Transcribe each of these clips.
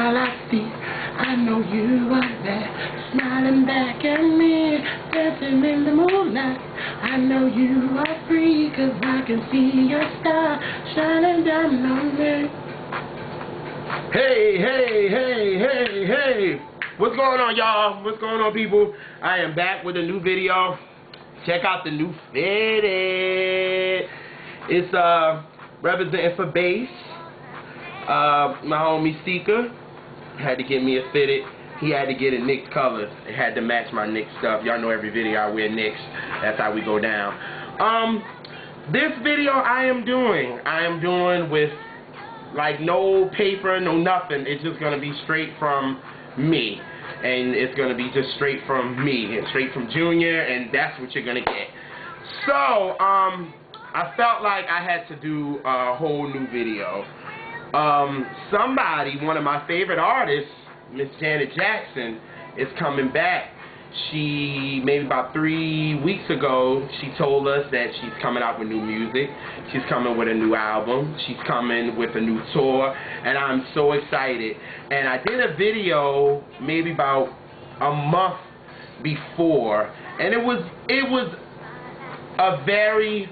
all I see. I know you are there, smiling back at me, dancing in the moonlight. I know you are free, 'cause I can see your star shining down on me. Hey, hey, hey, hey, hey. What's going on, y'all? What's going on, people? I am back with a new video. Check out the new fitted. It's representing for bass. My homie Seeker had to get me a fitted. He had to get a Knicks colors. It had to match my Knicks stuff. Y'all know every video I wear Knicks. That's how we go down. This video I am doing with like no paper, no nothing. It's just gonna be straight from me. And it's gonna be just straight from me and straight from Junior, and that's what you're gonna get. So, I felt like I had to do a whole new video. Somebody, one of my favorite artists, Miss Janet Jackson, is coming back. She, maybe about 3 weeks ago, she told us that she's coming out with new music. She's coming with a new album. She's coming with a new tour, and I'm so excited. And I did a video maybe about a month before, and it was a very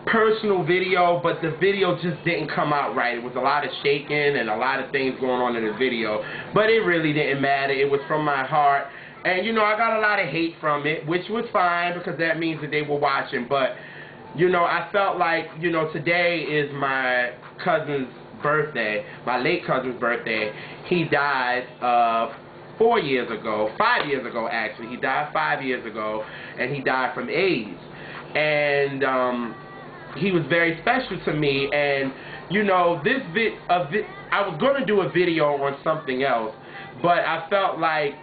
personal video, but the video just didn't come out right. It was a lot of shaking and a lot of things going on in the video, but it really didn't matter. It was from my heart. And, you know, I got a lot of hate from it, which was fine because that means that they were watching. But, you know, I felt like, you know, today is my cousin's birthday, my late cousin's birthday. He died 5 years ago, actually. He died 5 years ago, and he died from AIDS. And he was very special to me. And, you know, I was going to do a video on something else, but I felt like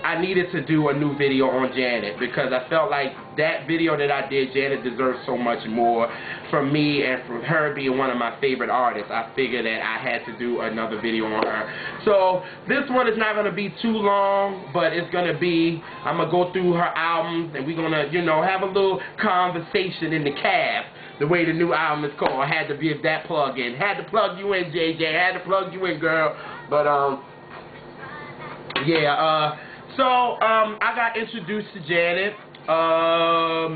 I needed to do a new video on Janet because I felt like that video that I did, Janet deserves so much more from me and from her being one of my favorite artists. I figured that I had to do another video on her. So this one is not going to be too long, but it's going to be, I'm going to go through her albums and we're going to, you know, have a little conversation in the cab. The way the new album is called. I had to give that plug in. Had to plug you in, JJ. Had to plug you in, girl. But, yeah, so, I got introduced to Janet,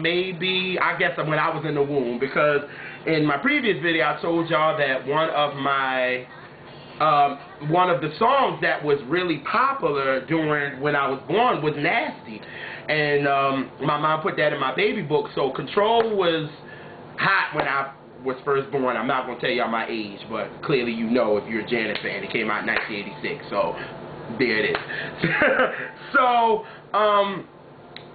maybe, I guess when I was in the womb, because in my previous video I told y'all that one of the songs that was really popular during when I was born was Nasty. And, my mom put that in my baby book, so Control was hot when I was first born. I'm not going to tell y'all my age, but clearly you know if you're a Janet fan. It came out in 1986, so there it is. So,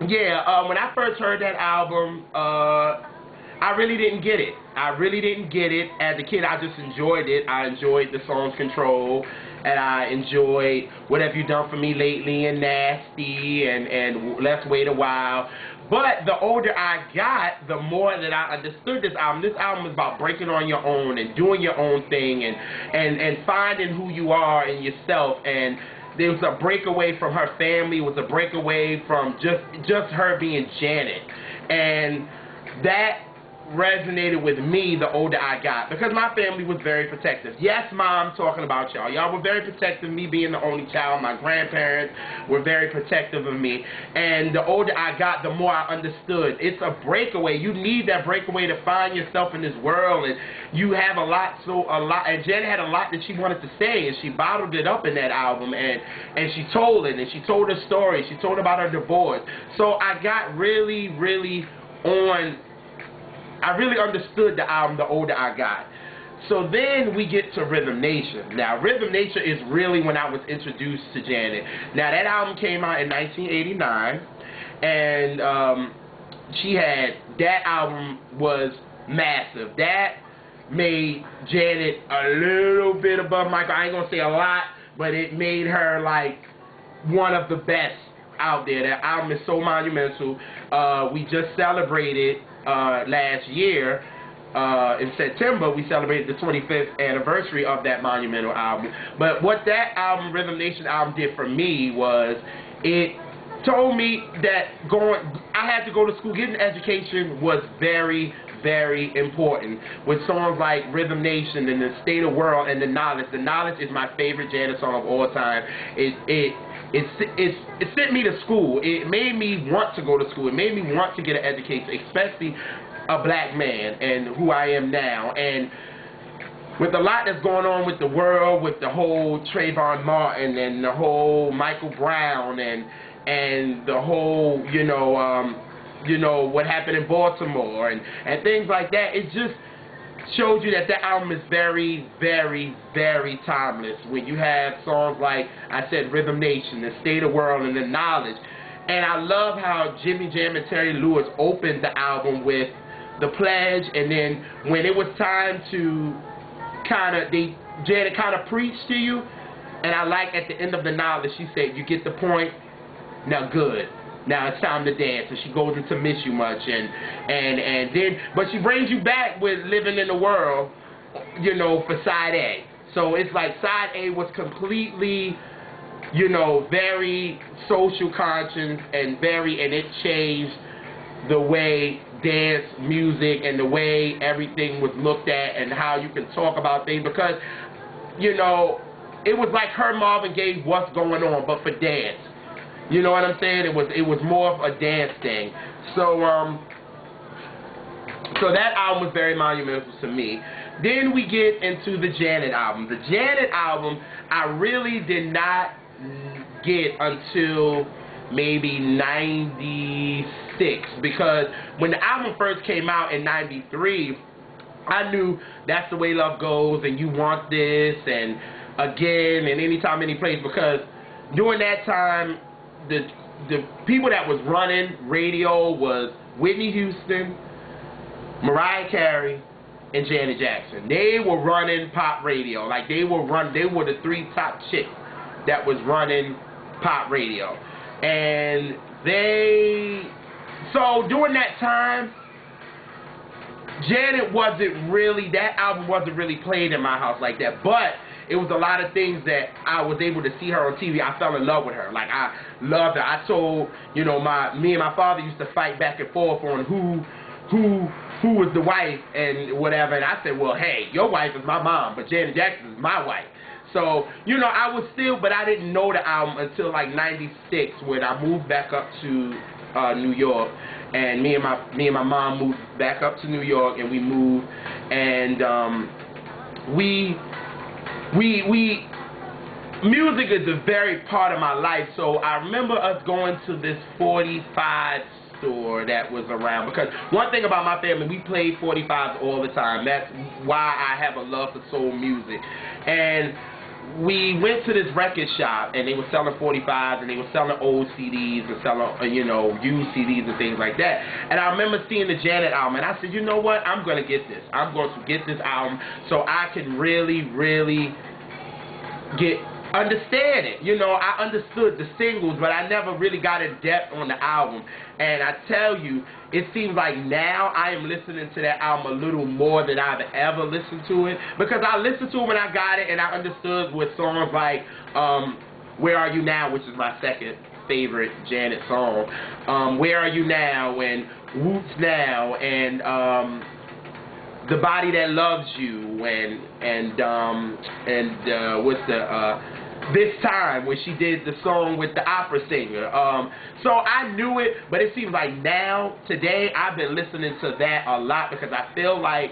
yeah, when I first heard that album, I really didn't get it. As a kid, I just enjoyed it. I enjoyed the songs Control, and I enjoyed What Have You Done For Me Lately and Nasty and Let's Wait a While. But the older I got, the more that I understood this album. This album is about breaking on your own and doing your own thing and finding who you are in yourself. And there was a breakaway from her family. It was a breakaway from just her being Janet. And that resonated with me the older I got because my family was very protective. Yes, Mom, talking about y'all. Y'all were very protective of me being the only child. My grandparents were very protective of me. And the older I got, the more I understood. It's a breakaway. You need that breakaway to find yourself in this world. And you have a lot. And Janet had a lot that she wanted to say, and she bottled it up in that album. And she told it, and she told her story. She told about her divorce. So I got really I really understood the album the older I got. So then we get to Rhythm Nation. Now, Rhythm Nation is really when I was introduced to Janet. Now, that album came out in 1989, and that album was massive. That made Janet a little bit above Michael. I ain't gonna say a lot, but it made her like one of the best out there. That album is so monumental. We just celebrated last year, in September, we celebrated the 25th anniversary of that monumental album. But what that album, Rhythm Nation album, did for me was it told me that I had to go to school. Getting an education was very, very important. With songs like Rhythm Nation and The State of World and The Knowledge. The Knowledge is my favorite Janet song of all time. It sent me to school. It made me want to go to school. It made me want to get an education, especially a black man and who I am now. And with a lot that's going on with the world, with the whole Trayvon Martin and the whole Michael Brown and the whole, what happened in Baltimore and things like that, it just shows you that album is very, very, very timeless. When you have songs like I said, Rhythm Nation, The State of World, and The Knowledge. And I love how Jimmy Jam and Terry Lewis opened the album with The Pledge, and then when it was time to Janet kind of preached to you, and I like at the end of The Knowledge, she said, you get the point, now good. Now it's time to dance, and she goes into Miss You Much, and then, but she brings you back with Living in the World, for side A. So it's like side A was completely, very social conscious and it changed the way dance music and the way everything was looked at and how you can talk about things, because, it was like her Marvin Gaye, What's Going On, but for dance. You know what I'm saying? It was more of a dance thing. So so that album was very monumental to me. Then we get into the Janet album. The Janet album I really did not get until maybe 96, because when the album first came out in 93, I knew That's the Way Love Goes and You Want This and Again and Anytime, Any Place, because during that time the people that was running radio was Whitney Houston, Mariah Carey, and Janet Jackson. They were running pop radio. Like they were the three top chicks that was running pop radio. And so during that time, that album wasn't really played in my house like that, but it was a lot of things that I was able to see her on TV. I fell in love with her. Like, I loved her. I told, me and my father used to fight back and forth on who was the wife and whatever. And I said, well, hey, your wife is my mom, but Janet Jackson is my wife. So, I was still, but I didn't know the album until like 96 when I moved back up to New York. And me and my mom moved back up to New York, and we moved, and music is a very part of my life. So I remember us going to this 45 store that was around, because one thing about my family, we played 45s all the time. That's why I have a love for soul music. And we went to this record shop, and they were selling 45s, and they were selling old CDs and selling, used CDs and things like that. And I remember seeing the Janet album, and I said, you know what? I'm going to get this. I'm going to get this album so I can really, really understand it. I understood the singles, but I never really got in depth on the album. And I tell you, it seems like now I am listening to that album a little more than I've ever listened to it, because I listened to it when I got it, and I understood with songs like Where Are You Now, which is my second favorite Janet song, Where Are You Now, and Whoops Now, and The Body That Loves You, and what's the This Time, when she did the song with the opera singer. So I knew it, but it seems like now, today, I've been listening to that a lot, because I feel like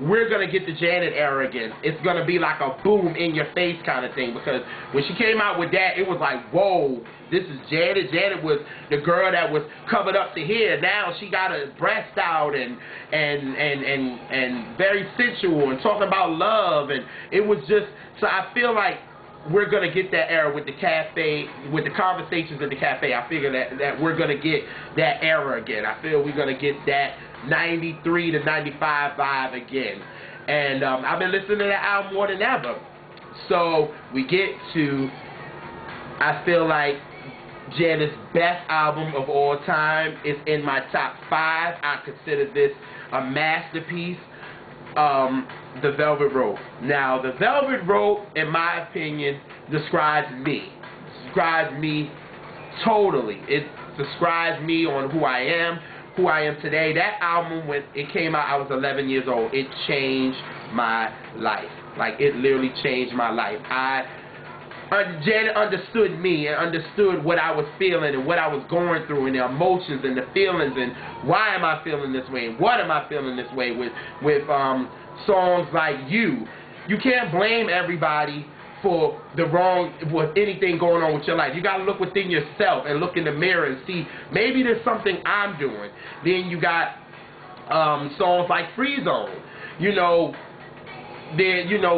we're going to get the Janet era again. It's going to be like a boom in your face kind of thing, because when she came out with that, it was like, whoa, this is Janet. Janet was the girl that was covered up to here. Now she got her breast out and very sensual and talking about love, and it was just, so I feel like we're going to get that era with the cafe, with the conversations in the cafe. I figure that we're going to get that era again. I feel we're going to get that 93 to 95 vibe again. And I've been listening to that album more than ever. So we get to, I feel like Janet's best album of all time is in my top 5. I consider this a masterpiece. The Velvet Rope. Now, The Velvet Rope, in my opinion, describes me. Describes me totally. It describes me on who I am, who I am today. That album, when it came out, I was 11 years old. It changed my life. Like, it literally changed my life. Janet understood me and understood what I was feeling and what I was going through and the emotions and the feelings and why am I feeling this way and what am I feeling this way with songs like You. You can't blame everybody for with anything going on with your life. You got to look within yourself and look in the mirror and see maybe there's something I'm doing. Then you got songs like Free Zone.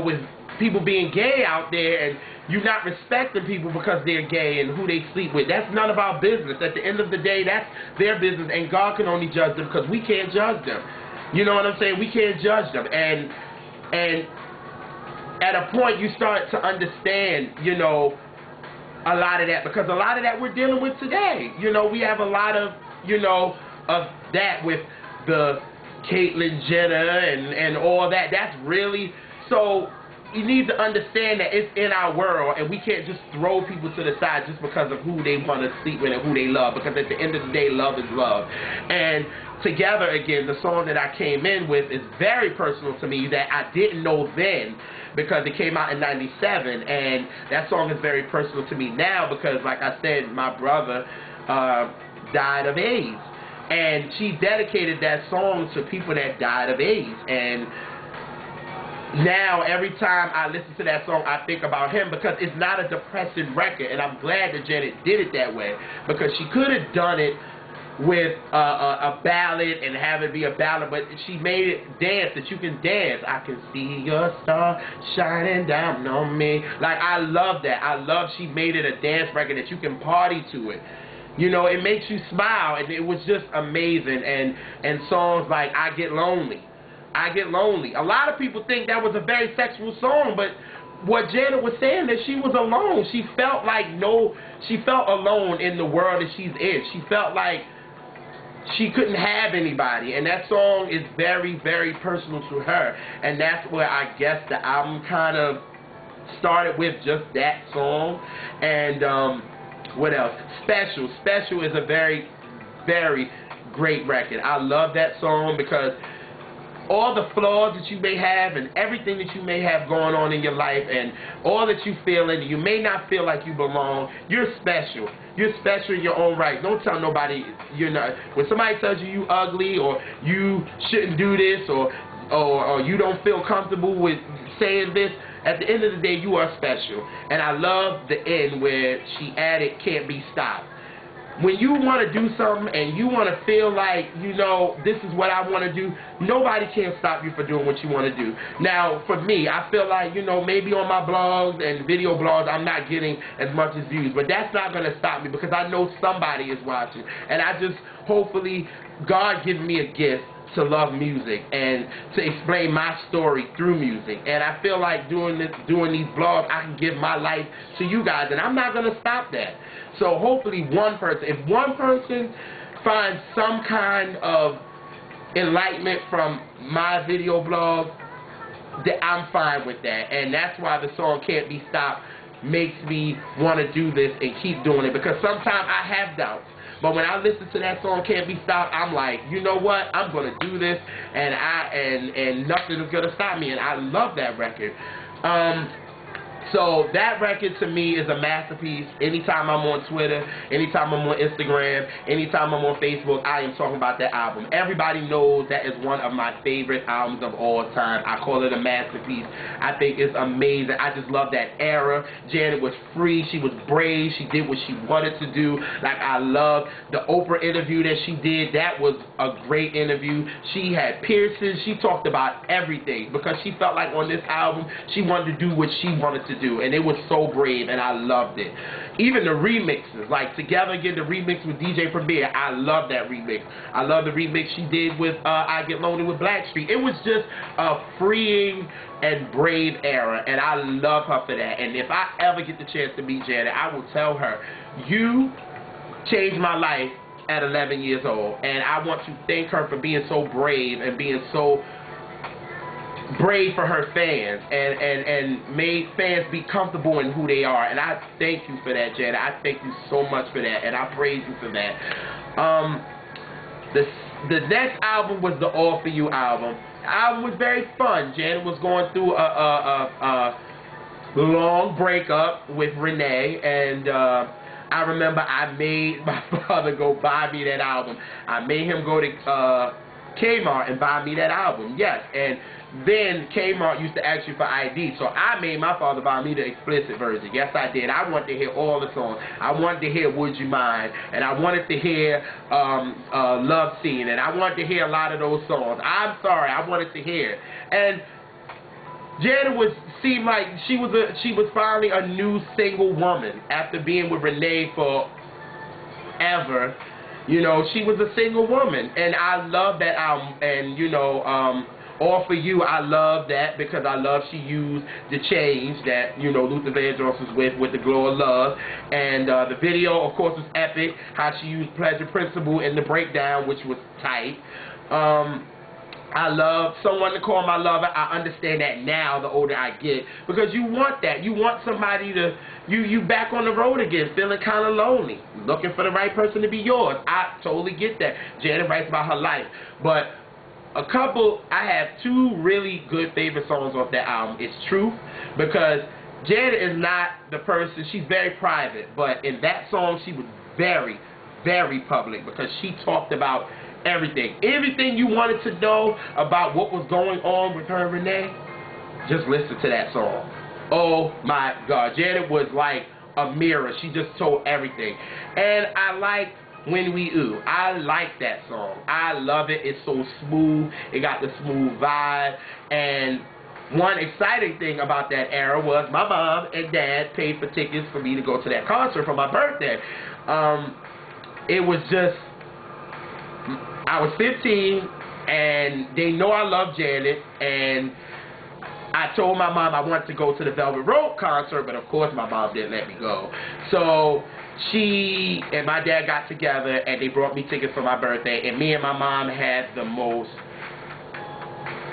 With people being gay out there and you not respecting people because they're gay and who they sleep with. That's none of our business. At the end of the day, that's their business, and God can only judge them because we can't judge them. You know what I'm saying? We can't judge them. And at a point, you start to understand, a lot of that, because a lot of that we're dealing with today. We have a lot of, of that with the Caitlyn Jenner and all that. That's really, so you need to understand that it's in our world, and we can't just throw people to the side just because of who they want to sleep with and who they love, because at the end of the day, love is love. And Together, again, the song that I came in with is very personal to me that I didn't know then, because it came out in '97, and that song is very personal to me now because, like I said, my brother died of AIDS, and she dedicated that song to people that died of AIDS. And now, every time I listen to that song, I think about him, because it's not a depressing record, and I'm glad that Janet did it that way, because she could have done it with a ballad and have it be a ballad, but she made it dance, that you can dance. I can see your star shining down on me. Like, I love that. I love she made it a dance record that you can party to it. You know, it makes you smile, and it was just amazing. And songs like I Get Lonely. I Get Lonely. A lot of people think that was a very sexual song, but what Janet was saying, that she was alone. She felt like she felt alone in the world that she's in. She felt like she couldn't have anybody, and that song is very, very personal to her, and that's where I guess the album kind of started with, just that song. And what else? Special. Special is a very, very great record. I love that song because all the flaws that you may have and everything that you may have going on in your life and all that you feel, and you may not feel like you belong, you're special. You're special in your own right. Don't tell nobody you're not. When somebody tells you you ugly, or you shouldn't do this, or you don't feel comfortable with saying this, at the end of the day, you are special. And I love the end where she added "can't be stopped." When you want to do something and you want to feel like, you know, this is what I want to do, nobody can stop you for doing what you want to do. Now, for me, I feel like, you know, maybe on my blogs and video blogs, I'm not getting as much as views, but that's not going to stop me, because I know somebody is watching. And I just, hopefully, God gives me a gift to love music and to explain my story through music. And I feel like doing these blogs, I can give my life to you guys, and I'm not going to stop that. So hopefully if one person finds some kind of enlightenment from my video blog, that I'm fine with that. And that's why the song "Can't Be Stopped" makes me want to do this and keep doing it, because sometimes I have doubts. But when I listen to that song "Can't Be Stopped," I'm like, you know what? I'm gonna do this, and nothing is gonna stop me. And I love that record. So that record to me is a masterpiece. Anytime I'm on Twitter, anytime I'm on Instagram, anytime I'm on Facebook, I am talking about that album. Everybody knows that is one of my favorite albums of all time. I call it a masterpiece. I think it's amazing. I just love that era. Janet was free. She was brave. She did what she wanted to do. Like, I love the Oprah interview that she did. That was a great interview. She had piercings. She talked about everything, because she felt like on this album she wanted to do what she wanted to do, and it was so brave, and I loved it. Even the remixes, like Together Again, the remix with DJ Premier, I love that remix. I love the remix she did with I Get Lonely with Blackstreet. It was just a freeing and brave era, and I love her for that. And if I ever get the chance to meet Janet, I will tell her, you changed my life at 11 years old, and I want to thank her for being so brave and being so brave for her fans, and made fans be comfortable in who they are. And I thank you for that, Janet. I thank you so much for that, and I praise you for that. The next album was the All For You album. The album was very fun. Janet was going through a long breakup with Renee, and I remember I made my father go buy me that album. I made him go to Kmart and buy me that album, yes. And then Kmart used to ask you for ID, so I made my father buy me the explicit version. Yes, I did. I wanted to hear all the songs. I wanted to hear Would You Mind, and I wanted to hear Love Scene, and I wanted to hear a lot of those songs. I'm sorry, I wanted to hear it. And Janet seemed like she was finally a new single woman after being with Renee for ever. You know, she was a single woman, and I love that album. And you know, All For You, I love that because I love she used the change that, you know, Luther Vandross was with the Glow of Love. And the video, of course, was epic. How she used Pleasure Principle in the breakdown, which was tight. I love Someone to Call My Lover. I understand that now, the older I get, because you want that. You want somebody to, you back on the road again, feeling kind of lonely, looking for the right person to be yours. I totally get that. Janet writes about her life. But I have two really good favorite songs off that album. It's Truth, because Janet is not the person, she's very private, but in that song she was very, very public, because she talked about everything. Everything you wanted to know about what was going on with her and Renee, just listen to that song. Oh my God, Janet was like a mirror. She just told everything. And I like When We Ooh. I like that song. I love it. It's so smooth. It got the smooth vibe. And one exciting thing about that era was my mom and dad paid for tickets for me to go to that concert for my birthday. It was just, I was 15, and they know I love Janet, and I told my mom I wanted to go to the Velvet Rope concert, but of course my mom didn't let me go. So she and my dad got together, and they brought me tickets for my birthday, and me and my mom had the most,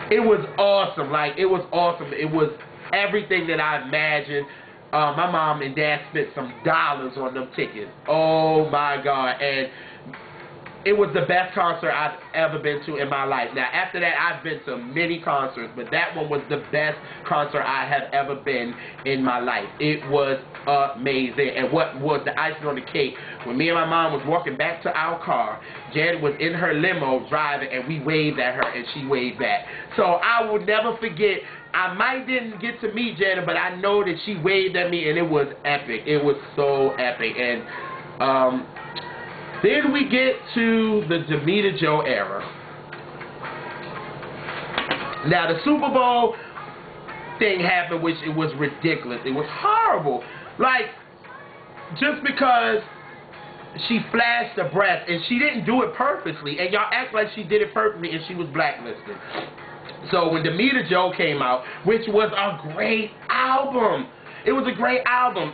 it was awesome. Like, it was awesome. It was everything that I imagined. My mom and dad spent some dollars on them tickets. Oh my God. And it was the best concert I've ever been to in my life. Now, after that, I've been to many concerts, but that one was the best concert I have ever been in my life. It was amazing. And what was the icing on the cake, when me and my mom was walking back to our car, Janet was in her limo driving, and we waved at her, and she waved back. So I will never forget. I might didn't get to meet Janet, but I know that she waved at me, and it was epic. It was so epic. And then we get to the Damita Jo era. Now, the Super Bowl thing happened, which it was ridiculous. It was horrible. Like, just because she flashed the breast, and she didn't do it purposely, and y'all act like she did it purposely, and she was blacklisted. So when Damita Jo came out, which was a great album, it was a great album.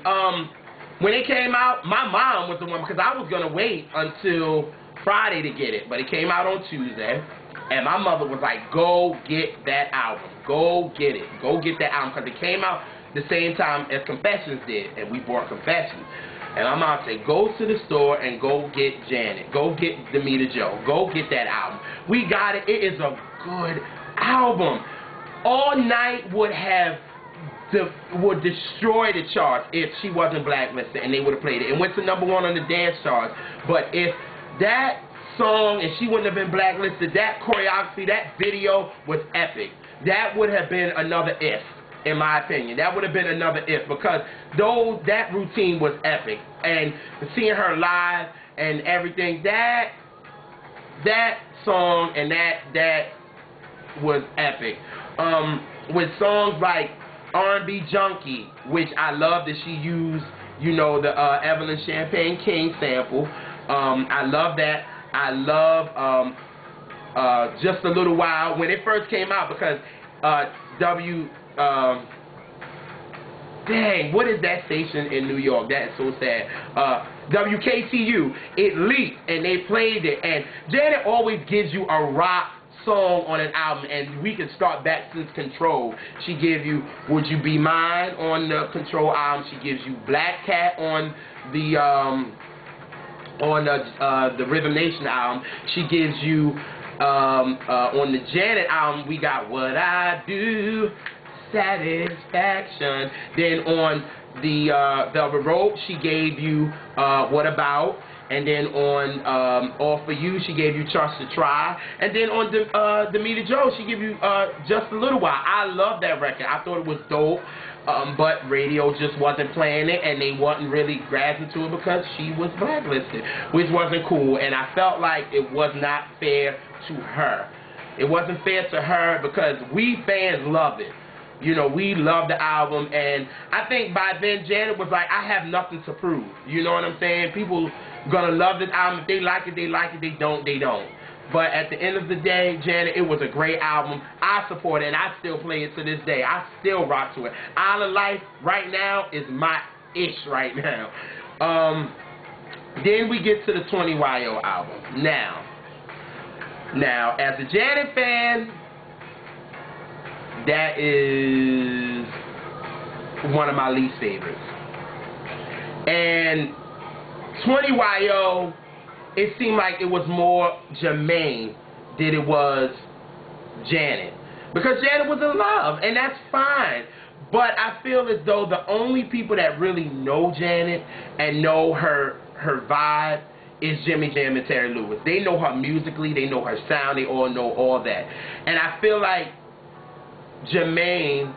When it came out, my mom was the one, because I was going to wait until Friday to get it, but it came out on Tuesday, and my mother was like, go get that album. Go get it. Go get that album, because it came out the same time as Confessions did, and we bought Confessions. And my mom said, go to the store and go get Janet. Go get Damita Jo. Go get that album. We got it. It is a good album. All Night would destroy the charts if she wasn't blacklisted, and they would have played it. It went to #1 on the dance charts. But if that song, and she wouldn't have been blacklisted, that choreography, that video was epic. That would have been another if, in my opinion. That would have been another if, because that routine was epic. And seeing her live and everything, that song and that was epic. With songs like R&B Junkie, which I love that she used, you know, the Evelyn Champagne King sample. I love that. I love Just a Little While when it first came out, because dang, what is that station in New York? That is so sad. WKTU. It leaked, and they played it. And Janet always gives you a rock song on an album, and we can start back since Control. She gave you Would You Be Mine on the Control album. She gives you Black Cat on the on the Rhythm Nation album, she gives you on the Janet album, we got What I Do, Satisfaction. Then on the Velvet Rope, she gave you What About. And then on All For You, she gave you Trust to Try. And then on Damita Jo, she gave you Just a Little While. I love that record. I thought it was dope, but radio just wasn't playing it, and they wasn't really grasping to it because she was blacklisted, which wasn't cool. And I felt like it was not fair to her. It wasn't fair to her because we fans loved it. You know, we loved the album, and I think by then Janet was like, I have nothing to prove. You know what I'm saying? People gonna love this album. If they like it, they like it. They don't, they don't. But at the end of the day, Janet, it was a great album. I support it, and I still play it to this day. I still rock to it. Island Life right now is my ish right now. Then we get to the 20YO album. Now, as a Janet fan, that is one of my least favorites. And 20YO, it seemed like it was more Jermaine than it was Janet. Because Janet was in love, and that's fine. But I feel as though the only people that really know Janet and know her vibe is Jimmy Jam and Terry Lewis. They know her musically, they know her sound, they all know all that. And I feel like Jermaine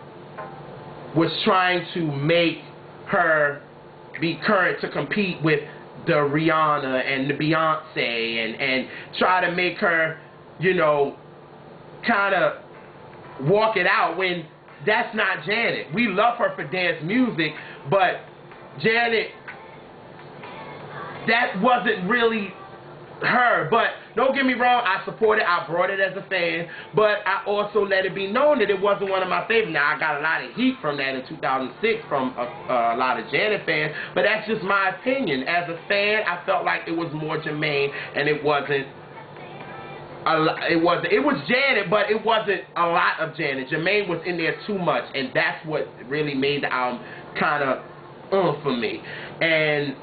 was trying to make her be current to compete with the Rihanna and the Beyonce and try to make her, you know, kind of walk it out when that's not Janet. We love her for dance music, but Janet, that wasn't really her. But don't get me wrong, I support it, I brought it as a fan, but I also let it be known that it wasn't one of my favorites. Now, I got a lot of heat from that in 2006 from a lot of Janet fans, but that's just my opinion. As a fan, I felt like it was more Jermaine, and it wasn't. It was Janet, but it wasn't a lot of Janet. Jermaine was in there too much, and that's what really made the album kind of for me. And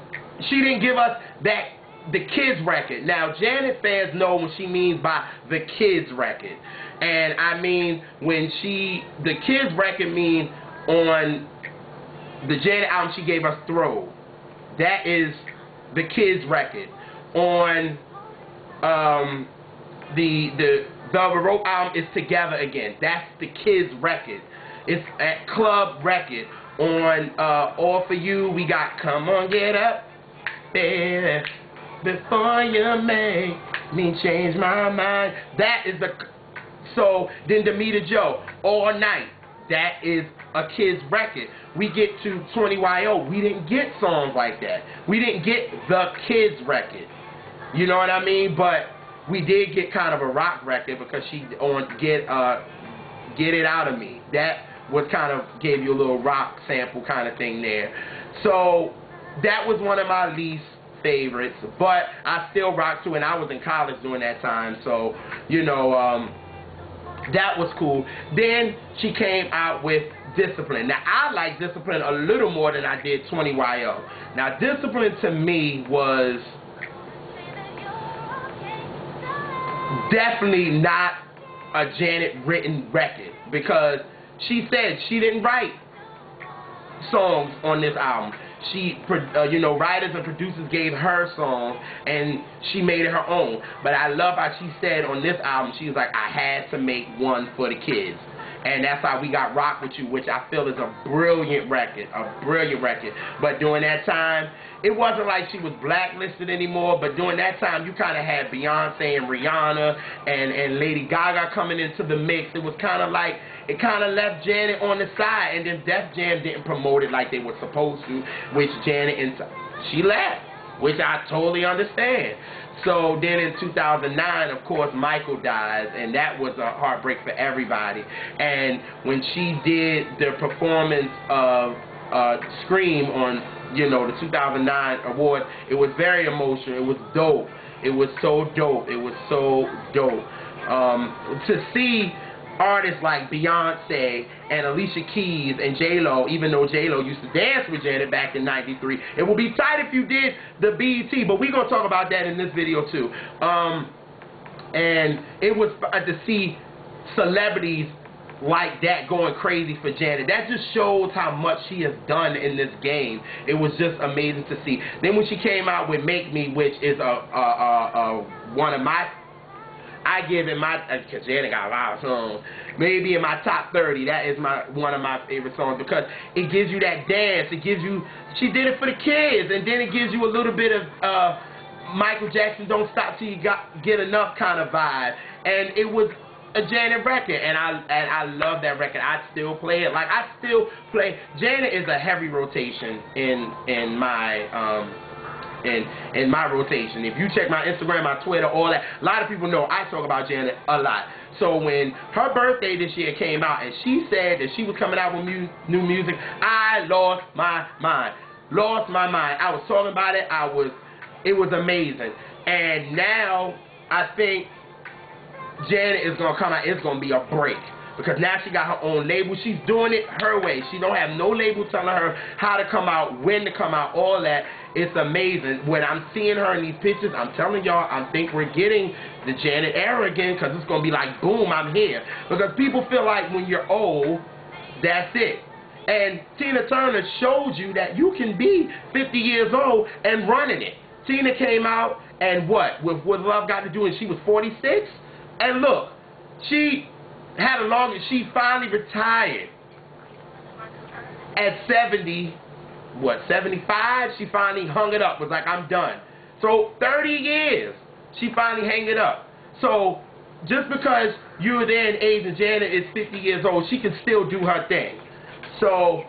she didn't give us that. The Kids record. Now, Janet fans know what she means by the Kids record. And I mean, when the Kids record means on the Janet album, she gave us Throw. That is the Kids record. On the Velvet Rope album is Together Again. That's the Kids record. It's at Club record. On All For You, we got Come On Get Up, baby, before you make me change my mind. That is the. So then Damita Jo, All Night. That is a Kids record. We get to 20YO. We didn't get songs like that. We didn't get the Kids record. You know what I mean? But we did get kind of a rock record because she on Get It Out of Me. That was kind of gave you a little rock sample kind of thing there. So that was one of my least favorites, but I still rock to it, and I was in college during that time, so, you know, that was cool. Then she came out with Discipline. Now, I like Discipline a little more than I did 20YO. Now, Discipline to me was definitely not a Janet written record, because she said she didn't write songs on this album. She, you know, writers and producers gave her songs, and she made it her own. But I love how she said on this album, she was like, I had to make one for the kids. And that's how we got Rock With You, which I feel is a brilliant record, But during that time, it wasn't like she was blacklisted anymore, but during that time, you kind of had Beyonce and Rihanna and Lady Gaga coming into the mix. It was kind of like, it kind of left Janet on the side, and then Def Jam didn't promote it like they were supposed to, which Janet, and she left, which I totally understand. So then in 2009, of course, Michael dies, and that was a heartbreak for everybody. And when she did the performance of Scream on, you know, the 2009 award, it was very emotional. It was dope. It was so dope. It was so dope. To see artists like Beyonce and Alicia Keys and J-Lo, even though J-Lo used to dance with Janet back in '93. It would be tight if you did the BET, but we're going to talk about that in this video too. And it was to see celebrities like that going crazy for Janet. That just shows how much she has done in this game. It was just amazing to see. Then when she came out with Make Me, which is one of my, I give it my, because Janet got a lot of songs, maybe in my top 30. That is one of my favorite songs because it gives you that dance. It gives you, she did it for the kids, and then it gives you a little bit of Michael Jackson Don't Stop Till You Get Enough kind of vibe. And it was a Janet record, and I love that record. I still play it. Like, I still play. Janet is a heavy rotation in my rotation. If you check my Instagram, my Twitter, all that, a lot of people know I talk about Janet a lot. So when her birthday this year came out and she said that she was coming out with new music, I lost my mind. Lost my mind. I was talking about it. It was amazing. And now I think Janet is going to come out, it's going to be a break. Because now she got her own label. She's doing it her way. She don't have no label telling her how to come out, when to come out, all that. It's amazing. When I'm seeing her in these pictures, I'm telling y'all, I think we're getting the Janet era again, because it's going to be like, boom, I'm here. Because people feel like when you're old, that's it. And Tina Turner showed you that you can be 50 years old and running it. Tina came out and what? With What Love Got to Do, and she was 46? And look, she had a long, she finally retired at 70, what, 75? She finally hung it up, was like, I'm done. So 30 years, she finally hung it up. So just because you're there in age and Janet is 50 years old, she can still do her thing. So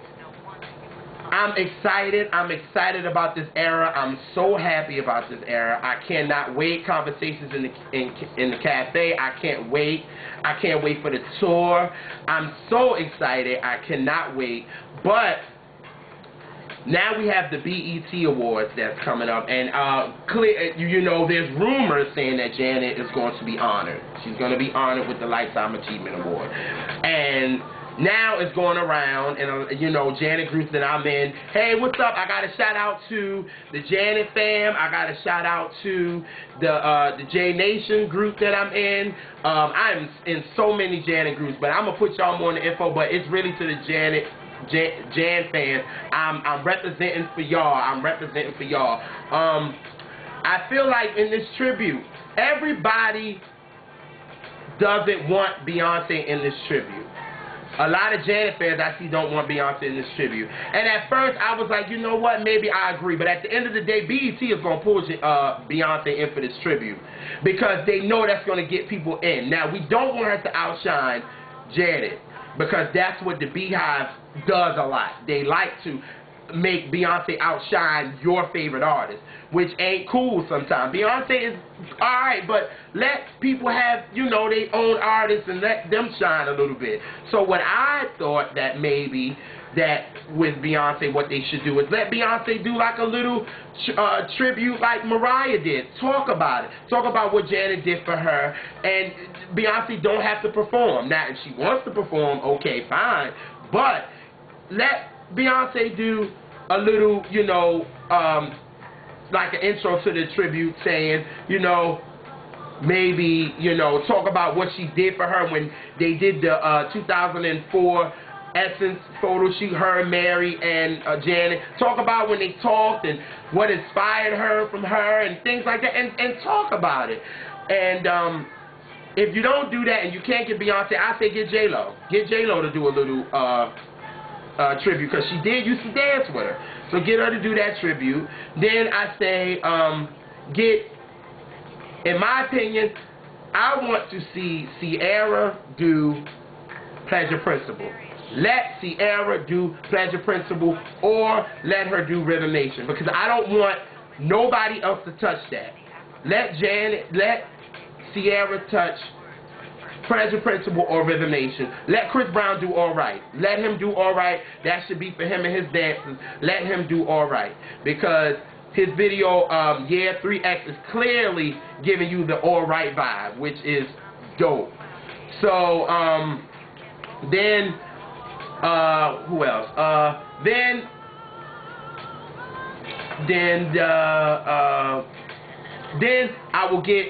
I'm excited. I'm excited about this era. I'm so happy about this era. I cannot wait. Conversations in the cafe. I can't wait. I can't wait for the tour. I'm so excited. I cannot wait. But now we have the BET Awards that's coming up, and you know, there's rumors saying that Janet is going to be honored. She's going to be honored with the Lifetime Achievement Award, and now it's going around, and you know, Janet groups that I'm in. Hey, what's up? I got a shout out to the Janet fam. I got a shout out to the J Nation group that I'm in. I'm in so many Janet groups, but I'm gonna put y'all more in the info. But it's really to the Jan fans. I'm representing for y'all. I'm representing for y'all. I feel like in this tribute, everybody doesn't want Beyonce in this tribute. A lot of Janet fans I see don't want Beyonce in this tribute. And at first I was like, you know what, maybe I agree. But at the end of the day, BET is going to pull Beyonce in for this tribute, because they know that's going to get people in. Now, we don't want her to outshine Janet, because that's what the Beehive does a lot. They like to make Beyonce outshine your favorite artist, which ain't cool sometimes. Beyonce is alright, but let people have, you know, their own artists and let them shine a little bit. So what I thought that maybe that with Beyonce, what they should do is let Beyonce do like a little tribute like Mariah did. Talk about it. Talk about what Janet did for her, and Beyonce don't have to perform. Now, if she wants to perform, okay, fine, but let Beyonce do a little, you know, like an intro to the tribute, saying, you know, maybe, you know, talk about what she did for her when they did the 2004 Essence photo shoot, her, Mary, and Janet. Talk about when they talked and what inspired her from her and things like that, and talk about it. And if you don't do that and you can't get Beyonce, I say get J-Lo. Get J-Lo to do a little tribute, because she did used to dance with her. So get her to do that tribute. Then I say in my opinion, I want to see Ciara do Pleasure Principle. Let Ciara do Pleasure Principle, or let her do Rhythm Nation, because I don't want nobody else to touch that. Let Ciara touch Pleasure Principle or Rhythm Nation. Let Chris Brown do Alright. Let him do Alright. That should be for him and his dancers. Let him do Alright, because his video, Yeah 3X, is clearly giving you the Alright vibe, which is dope. So then who else? Then I will get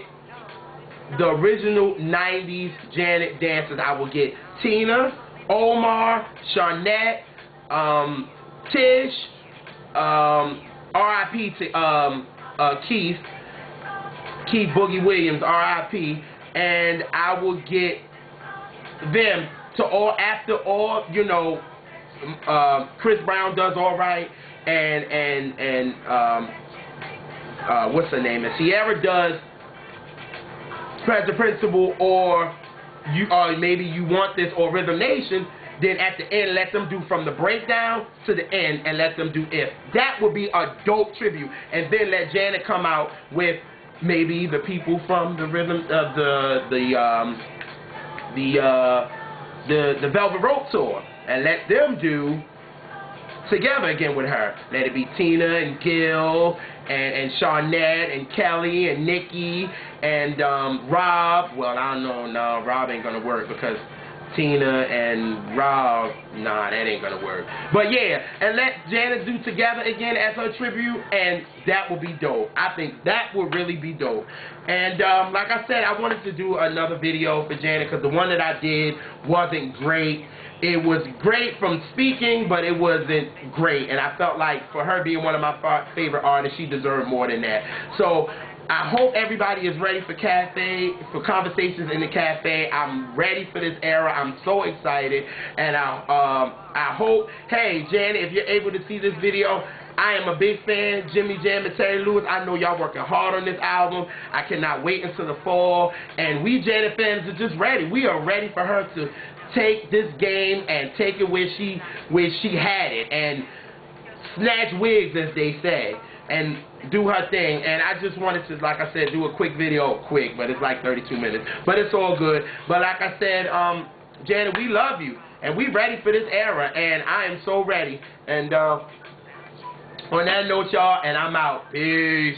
the original 90s Janet dancers. I will get Tina, Omar, Sharnette, Tish, R.I.P. to Keith Boogie Williams, R.I.P. And I will get them to all, after all, you know, Chris Brown does all right, and what's her name? And Sierra does the Principal, or maybe You Want This, or Rhythm Nation. Then at the end, let them do From the Breakdown to the end, and let them do If. That would be a dope tribute. And then let Janet come out with maybe the people from the Rhythm, the Velvet Rope tour, and let them do Together again with her. Let it be Tina and Gil and Sharnette and Kelly and Nikki and Rob. Well, I don't know. No, Rob ain't gonna work because Tina and Rob, nah, that ain't gonna work. But yeah, and let Janet do Together again as her tribute, and that will be dope. I think that would really be dope. And like I said, I wanted to do another video for Janet because the one that I did wasn't great. It was great from speaking, but it wasn't great. And I felt like for her being one of my favorite artists, she deserved more than that. So I hope everybody is ready for Conversations in the Cafe. I'm ready for this era. I'm so excited. And I hope, hey, Janet, if you're able to see this video, I am a big fan. Jimmy Jam and Terry Lewis, I know y'all working hard on this album. I cannot wait until the fall. And we Janet fans are just ready. We are ready for her to take this game and take it where she had it, and snatch wigs, as they say, and do her thing. And I just wanted to, like I said, do a quick video, but it's like 32 minutes, but it's all good. But like I said, Janet, we love you, and we ready for this era, and I am so ready. And on that note, y'all, and I'm out. Peace.